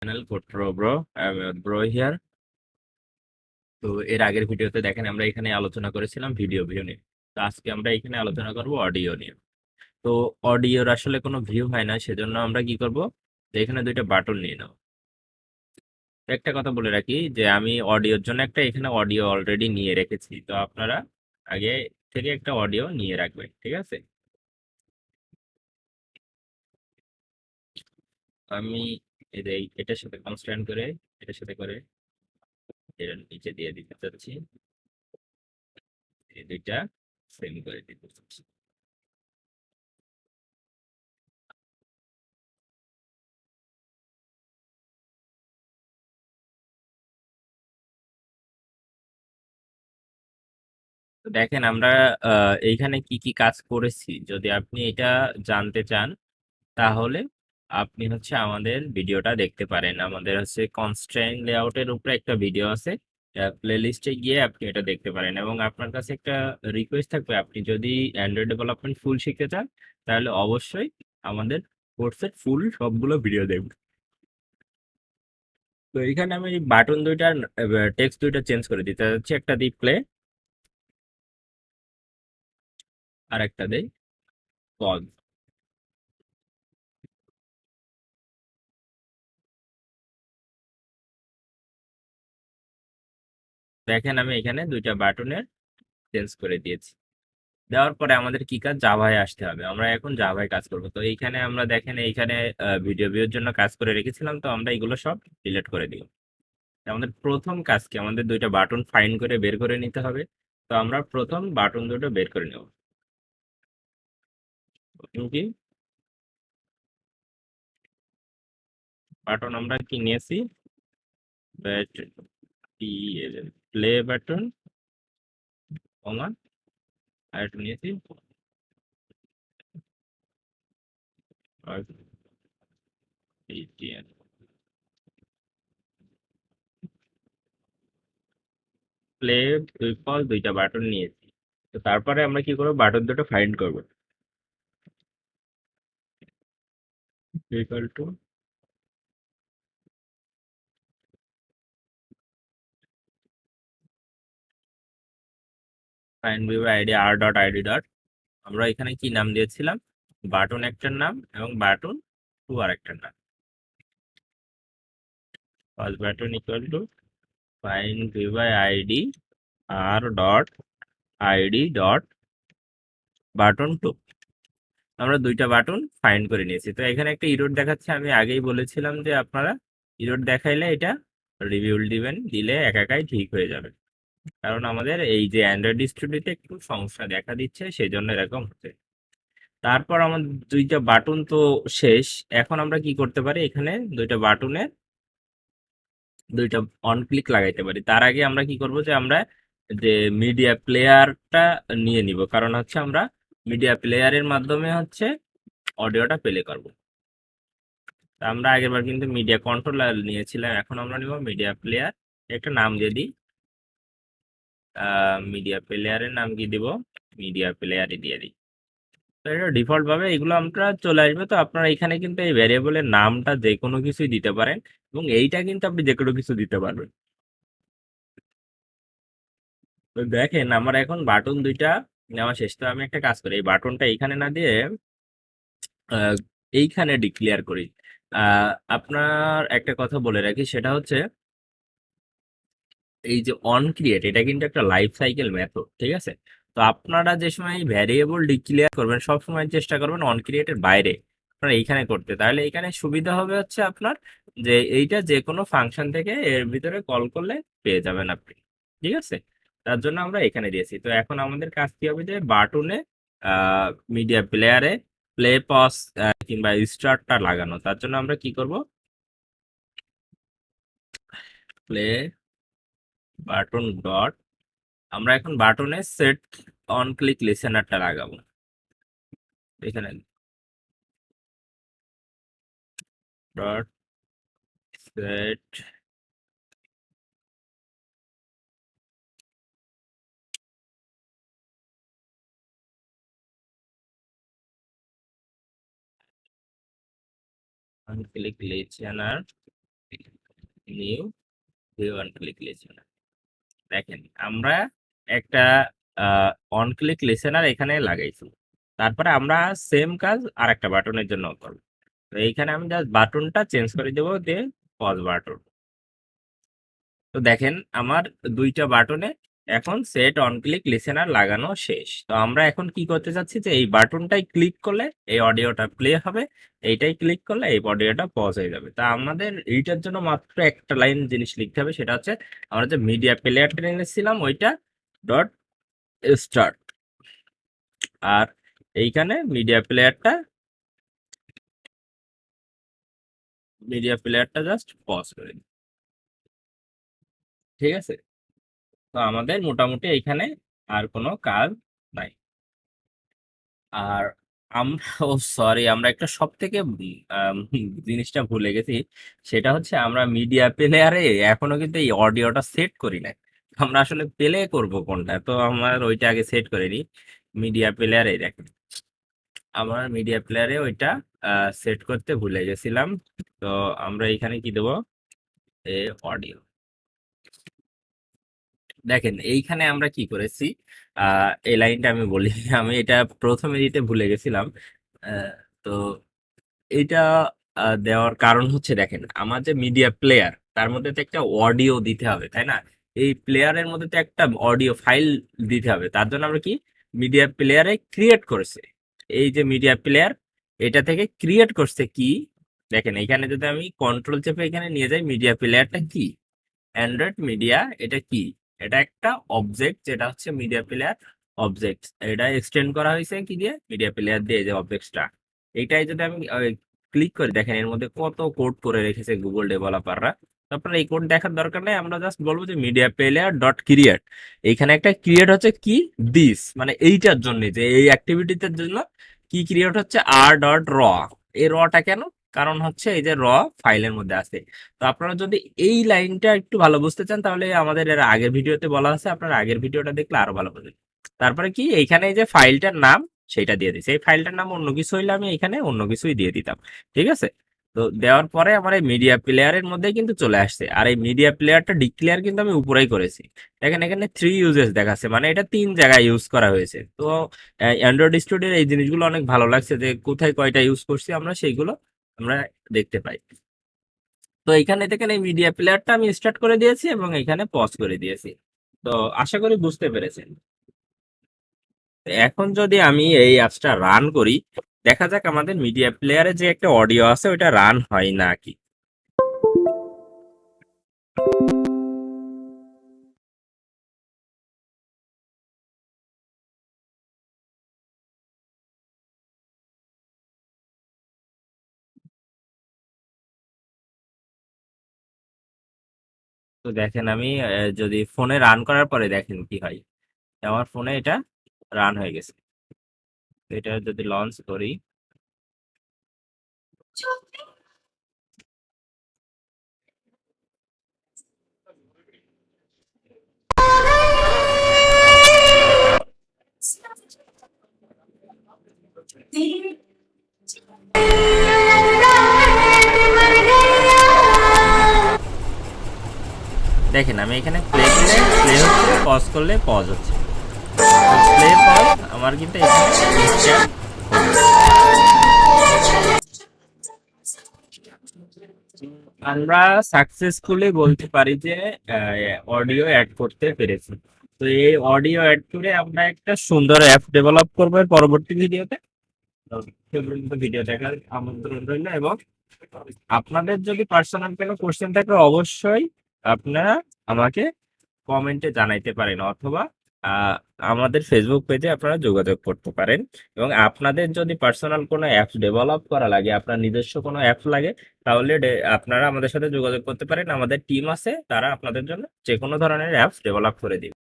channel CodePro bro. I'm your bro here. তো এর আগের ভিডিওতে দেখেন আমরা এখানে আলোচনা করেছিলাম ভিডিও ভিউ নিয়ে। তো আজকে আমরা এখানে আলোচনা করব অডিও নিয়ে। তো অডিওর আসলে কোনো ভিউ হয় না, সেজন্য আমরা কি করব, যে এখানে দুইটা বাটন নিয়ে নাও। তো একটা কথা বলে রাখি যে আমি অডিওর জন্য একটা এখানে অডিও অলরেডি নিয়ে রেখেছি, তো আপনারা আগে থেকে একটা অডিও নিয়ে রাখবেন, ঠিক আছে? আমি এই যে এটার সাথে কনস্ট্যান্ট করে এটার সাথে করে এর নিচে দিয়ে দিতে চাচ্ছি, এই দুইটা সেম করে দিতে চাচ্ছি। তো দেখেন আমরা এইখানে কি কি কাজ করেছি, যদি আপনি এটা জানতে চান তাহলে আপনি হচ্ছে আমাদের ভিডিওটা দেখতে পারেন। আমাদের হচ্ছে কনস্ট্রেইন লেআউটের উপরে একটা ভিডিও আছে, প্লে লিস্টে গিয়ে আপনি এটা দেখতে পারেন। এবং আপনার কাছে একটা রিকোয়েস্ট থাকবে, আপনি যদি অ্যান্ড্রয়েড ডেভেলপমেন্ট ফুল শিখতে চান তাহলে অবশ্যই আমাদের কোর্সের ফুল সবগুলো ভিডিও দেখবেন। তো এখানে আমি বাটন দুইটার টেক্সট দুইটা চেঞ্জ করে দিতে যাচ্ছি, একটা দিই প্লে আর একটা দেই পজ। দেখেন আমি এখানে দুইটা বাটনের চেঞ্জ করে দিয়েছি। দেওয়ার পরে আমাদের কি কাজ, জাভায় আসতে হবে। আমরা এখন জাভায় কাজ করব। তো এইখানে আমরা দেখেন এইখানে ভিডিও ভিউর জন্য কাজ করে রেখেছিলাম, তো আমরা এগুলো সব ডিলিট করে দিব। আমাদের প্রথম কাজ কি, আমাদের দুইটা বাটন ফাইন্ড করে বের করে নিতে হবে। তো আমরা প্রথম বাটন দুটো বের করে নেব। প্রথম কি বাটন আমরা কি নিয়েছি, প্লে বাটন, কমা আর একটা নিয়েছি প্লে উইপল, দুইটা বাটন নিয়েছি। তো তারপরে আমরা কি করবো, বাটন দুটো ফাইন্ড করবো। Equal to find view ID R dot ID dot, আমরা এখানে কি নাম দিয়েছিলাম, বাটন একটার নাম এবং বাটন টু আর একটার নাম। First button equal to find view by ID R dot ID dot button two. আমরা দুইটা বাটন ফাইন্ড করে নিয়েছি। তো এখানে একটা ইরোড দেখাচ্ছে, আমি আগেই বলেছিলাম যে আপনারা ইরোড দেখাইলে এটা রিভিউ দিবেন, দিলে একাই ঠিক হয়ে যাবে। কারণ আমাদের এই যে অ্যান্ড্রয়েড স্টুডিওতে একটু সমস্যা দেখা দিচ্ছে, সেই জন্য এরকম হচ্ছে। তারপর আমার দুইটা বাটন তো শেষ। এখন আমরা কি করতে পারি, এখানে দুইটা বাটনে দুইটা অন ক্লিক লাগাইতে পারি। তার আগে আমরা কি করব, যে আমরা যে মিডিয়া প্লেয়ারটা নিয়ে নিব, কারণ হচ্ছে আমরা মিডিয়া প্লেয়ারের মাধ্যমে হচ্ছে অডিওটা প্লে করব। তা আমরা আগের বার কিন্তু মিডিয়া কন্ট্রোলার নিয়েছিলাম, এখন আমরা নিব মিডিয়া প্লেয়ার। একটা নাম দিয়ে দিই, মিডিয়া প্লেয়ারের নাম কি দিব, মিডিয়া প্লেয়ারই দিয়ে দিই। তো এটা ডিফল্ট ভাবে এগুলো আমরা চলে আসবে। তো আপনারা এখানে কিন্তু এই ভ্যারিয়েবলের নামটা যে কোনো কিছুই দিতে পারেন, এবং এইটা কিন্তু আপনি যে কোনো কিছু দিতে পারবেন। তো দেখেন আমার এখন বাটন দুইটা নেওয়া শেষ। তো আমি একটা কাজ করি, এই বাটনটা এখানে না দিয়ে আহ, এইখানে ডিক্লেয়ার করি। আপনার একটা কথা বলে রাখি, সেটা হচ্ছে এই যে অন ক্রিয়েট, এটা কিন্তু একটা লাইফ সাইকেল মেথড, ঠিক আছে? তো আপনারা যে সময় ভ্যারিয়েবল ডিক্লেয়ার করবেন, সব সময় চেষ্টা করবেন অন ক্রিয়েটের বাইরে আপনারা এইখানে করতে। তাহলে এখানে সুবিধা হবে হচ্ছে আপনার, যে এইটা যে কোনো ফাংশন থেকে এর ভিতরে কল করলে পেয়ে যাবেন আপনি, ঠিক আছে? তার জন্য আমরা এখানে দিয়েছি। তো এখন আমাদের কাজ কি হবে, যে বাটনে মিডিয়া প্লেয়ারে প্লে পজ কিংবা স্টার্টটা লাগানো। তার জন্য আমরা কি করব, প্লে বাটন ডট, আমরা এখন বাটনে সেট অন ক্লিক লিসেনারটা লাগাবো। এখানে dot set on click listener new view on click listener. দেখেন আমরা একটা অন ক্লিক লিসেনার এখানে লাগাইছি, তারপরে আমরা সেম কাজ আর একটা বাটনের জন্য করবো। তো এইখানে আমি জাস্ট বাটনটা চেঞ্জ করে দেবো, দিয়ে পজ বাটন। তো দেখেন আমার দুইটা বাটনে এখন সেট অন ক্লিক লিসেনার লাগানো শেষ। তো আমরা এখন কি করতে চাচ্ছি যে এই বাটনটাই ক্লিক করলে এই অডিওটা প্লে হবে, এইটাই ক্লিক করলে এই অডিওটা পজ হয়ে যাবে। তা আমাদের এইটার জন্য মাত্র একটা লাইন জিনিস লিখতে হবে, সেটা হচ্ছে আমরা যে মিডিয়া প্লেয়ারটা এনেছিলাম ওইটা ডট স্টার্ট, আর এইখানে মিডিয়া প্লেয়ারটা জাস্ট পজ করে দিই। ঠিক আছে, তো আমাদের মোটামুটি এইখানে আর কোনো কাজ নাই। আর আমরা সরি, আমরা একটা সব থেকে জিনিসটা ভুলে গেছি, সেটা হচ্ছে আমরা মিডিয়া প্লেয়ারে এখনো কিন্তু এই অডিওটা সেট করি নাই। আমরা আসলে প্লে করব কোনটা, তো আমার ওইটা আগে সেট করে নিই। মিডিয়া প্লেয়ারে দেখেন, আমার মিডিয়া প্লেয়ারে ওইটা সেট করতে ভুলে গেছিলাম। তো আমরা এখানে কি দেবো, এ অডিও। দেখেন এইখানে আমরা কি করেছি, এই লাইনটা আমি বলি আমি এটা প্রথমে দিতে ভুলে গেছিলাম। আহ, তো এটা দেওয়ার কারণ হচ্ছে, দেখেন আমার যে মিডিয়া প্লেয়ার তার মধ্যে তো একটা অডিও দিতে হবে, তাই না? এই প্লেয়ারের মধ্যে তো একটা অডিও ফাইল দিতে হবে, তার জন্য আমরা কি মিডিয়া প্লেয়ারে ক্রিয়েট করছে। এই যে মিডিয়া প্লেয়ার, এটা থেকে ক্রিয়েট করছে কি, দেখেন এখানে যদি আমি কন্ট্রোল চেপে এখানে নিয়ে যাই, মিডিয়া প্লেয়ারটা কি, অ্যান্ড্রয়েড মিডিয়া, এটা কি, এটা একটা অবজেক্ট, যেটা হচ্ছে মিডিয়া প্লেয়ার অবজেক্ট। এটা এক্সটেন্ড করা হয়েছে কি দিয়ে, মিডিয়া প্লেয়ার দিয়ে, যে অবজেক্টটা। এইটাই যদি আমি ক্লিক করি, দেখেন এর মধ্যে কত কোড করে রেখেছে গুগল ডেভেলপাররা। আপনার এই কোড দেখার দরকার নেই, আমরা জাস্ট বলবো যে মিডিয়া প্লেয়ার ডট ক্রিয়েট। এইখানে একটা ক্রিয়েট হচ্ছে কি, দিস, মানে এইটার জন্য, যে এই অ্যাক্টিভিটিটার জন্য কি ক্রিয়েট হচ্ছে, আর ডট র। এই রটা কেন, কারণ হচ্ছে এই যে র ফাইলের মধ্যে আছে। তো আপনারা যদি এই লাইনটা একটু ভালো বুঝতে চান, তাহলে আমাদের এর আগের ভিডিওতে বলা আছে, আপনারা আগের ভিডিওটা দেখলে আরো ভালো বুঝবেন। তারপরে কি, এইখানে এই যে ফাইলটার নাম সেটা দিয়ে দিচ্ছি, এই ফাইলটার নাম অন্য কিছু হইলে আমি এখানে অন্য কিছুই দিয়ে দিতাম। ঠিক আছে, তো দেওয়ার পরে আমার এই মিডিয়া প্লেয়ারের মধ্যে কিন্তু চলে আসছে, আর এই মিডিয়া প্লেয়ারটা ডিক্লেয়ার কিন্তু আমি উপরেই করেছি। দেখেন এখানে 3 ইউজেস দেখাচ্ছে, মানে এটা 3 জায়গায় ইউজ করা হয়েছে। তো অ্যান্ড্রয়েড স্টুডিওর এই জিনিসগুলো অনেক ভালো লাগছে, যে কোথায় কয়টা ইউজ করছি আমরা সেইগুলো আমরা দেখতে পাই। তো এখানে দেখেন এই মিডিয়া প্লেয়ারটা আমি স্টার্ট করে দিয়েছি এবং এখানে পজ করে দিয়েছি। তো আশা করি বুঝতে পেরেছেন। তো এখন যদি আমি এই অ্যাপসটা রান করি, দেখা যাক আমাদের মিডিয়া প্লেয়ারে যে একটা অডিও আছে ওইটা রান হয় নাকি। তো দেখেন আমি যদি ফোনে রান করার পরে দেখেন কি হয়, আমার ফোনে এটা রান হয়ে গেছে। তো এটা যদি লঞ্চ করি, দেখেন আমি এখানে প্লে করলে প্লে হচ্ছে, পজ করলে পজ হচ্ছে। প্লে পজ আমার কিন্তু এখানে instant আমরা সাকসেসফুলি বলতে পারি যে অডিও অ্যাড করতে পেরেছি। তো এই অডিও অ্যাড করে আমরা একটা সুন্দর অ্যাপ ডেভেলপ করবো এর পরবর্তী ভিডিওতে। তো সে পর্যন্ত ভিডিও দেখার আমন্ত্রণ রইল, এবং আপনাদের যদি পার্সোনাল কোনো কোশ্চেন থাকে অবশ্যই আপনারা আমাকে কমেন্টে জানাইতে পারেন, অথবা আহ, আমাদের ফেসবুক পেজে আপনারা যোগাযোগ করতে পারেন। এবং আপনাদের যদি পার্সোনাল কোনো অ্যাপস ডেভেলপ করা লাগে, আপনার নিজস্ব কোনো অ্যাপস লাগে, তাহলে আপনারা আমাদের সাথে যোগাযোগ করতে পারেন। আমাদের টিম আছে, তারা আপনাদের জন্য যে কোনো ধরনের অ্যাপস ডেভেলপ করে দিবে।